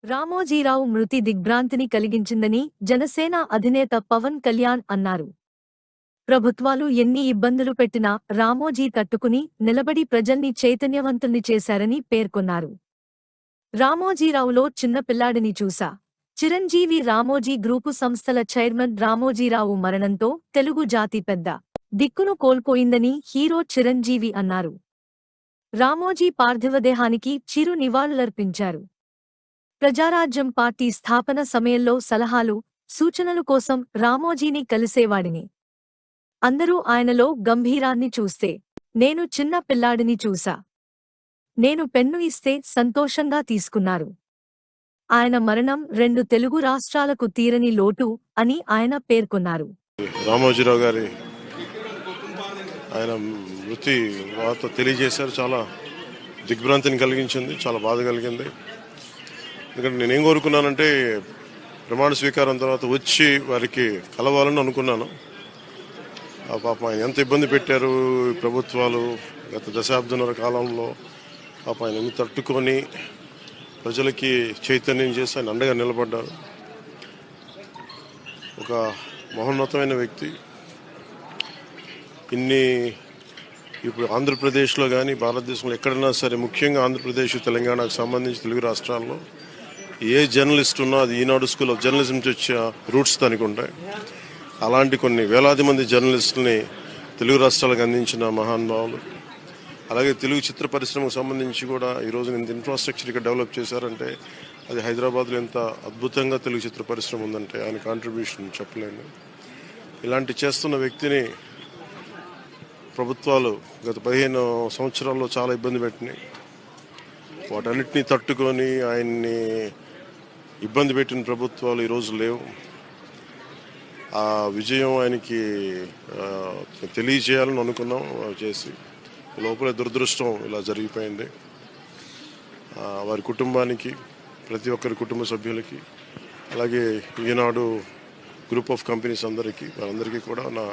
రామోజీరావు మృతి దిగ్భ్రాంతిని కలిగించిందని జనసేన అధినేత పవన్ కళ్యాణ్ అన్నారు. ప్రభుత్వాలు ఎన్ని ఇబ్బందులు పెట్టినా రామోజీ తట్టుకుని నిలబడి ప్రజల్ని చైతన్యవంతుల్ని చేశారని పేర్కొన్నారు. రామోజీరావులో చిన్న పిల్లాడిని చూసా. చిరంజీవి రామోజీ గ్రూపు సంస్థల చైర్మన్ రామోజీరావు మరణంతో తెలుగు జాతి పెద్ద దిక్కును కోల్పోయిందని హీరో చిరంజీవి అన్నారు. రామోజీ పార్థివదేహానికి చిరు నివాళులర్పించారు. ప్రజారాజ్యం పార్టీ స్థాపన సమయంలో సలహాలు, సూచనలు కోసం రామోజీని కలిసేవాడిని. అందరూ ఆయనలో గంభీరాన్ని చూస్తే నేను చిన్న పిల్లాడిని చూసా. నేను పెన్ను ఇస్తే సంతోషంగా తీసుకున్నారు. ఆయన మరణం 2 తెలుగు రాష్ట్రాలకు తీరని లోటు అని ఆయన పేర్కొన్నారు. రామోజీరావు గారి ఆయన మృతి వార్త తెలియజేశారు. చాలా దిగ్భ్రాంతిని కలిగించింది, చాలా బాధ కలిగింది. ఎందుకంటే నేనేం కోరుకున్నానంటే ప్రమాణ స్వీకారం తర్వాత వచ్చి వారికి కలవాలని అనుకున్నాను. ఆ పాపం ఆయన ఎంత ఇబ్బంది పెట్టారు ప్రభుత్వాలు గత దశాబ్దన్నర కాలంలో. పాపం ఆయన ఎన్ని తట్టుకొని ప్రజలకి చైతన్యం చేసి ఆయన అండగా నిలబడ్డారు. ఒక మహోన్నతమైన వ్యక్తి. ఇప్పుడు ఆంధ్రప్రదేశ్లో కానీ భారతదేశంలో ఎక్కడైనా సరే, ముఖ్యంగా ఆంధ్రప్రదేశ్ తెలంగాణకు సంబంధించి తెలుగు రాష్ట్రాల్లో ఏ జర్నలిస్ట్ ఉన్నా అది ఈనాడు స్కూల్ ఆఫ్ జర్నలిజం నుంచి వచ్చే రూట్స్ దానికి ఉంటాయి. అలాంటి కొన్ని వేలాది మంది జర్నలిస్టులని తెలుగు రాష్ట్రాలకు అందించిన మహానుభావులు. అలాగే తెలుగు చిత్ర పరిశ్రమకు సంబంధించి కూడా ఈరోజు ఇంత ఇన్ఫ్రాస్ట్రక్చర్ ఇక్కడ డెవలప్ చేశారంటే అది హైదరాబాద్లో ఎంత అద్భుతంగా తెలుగు చిత్ర పరిశ్రమ ఉందంటే ఆయన కాంట్రిబ్యూషన్ చెప్పలేను. ఇలాంటి చేస్తున్న వ్యక్తిని ప్రభుత్వాలు గత 15 సంవత్సరాల్లో చాలా ఇబ్బంది పెట్టినాయి. వాటన్నిటినీ తట్టుకొని ఆయన్ని ఇబ్బంది పెట్టిన ప్రభుత్వాలు ఈరోజు లేవు. ఆ విజయం ఆయనకి తెలియజేయాలని అనుకున్నాం, చేసి లోపల దురదృష్టం ఇలా జరిగిపోయింది. వారి కుటుంబానికి, ప్రతి ఒక్కరి కుటుంబ సభ్యులకి, అలాగే ఈనాడు గ్రూప్ ఆఫ్ కంపెనీస్ వారందరికీ కూడా నా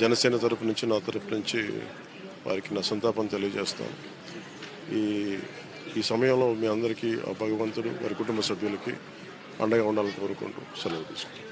జనసేన తరపు నుంచి, నా తరపు నుంచి వారికి నా సంతాపం తెలియజేస్తాను. ఈ సమయంలో మీ అందరికీ ఆ భగవంతుడు వారి కుటుంబ సభ్యులకి అండగా ఉండాలని కోరుకుంటూ సెలవు తీసుకుంటాను.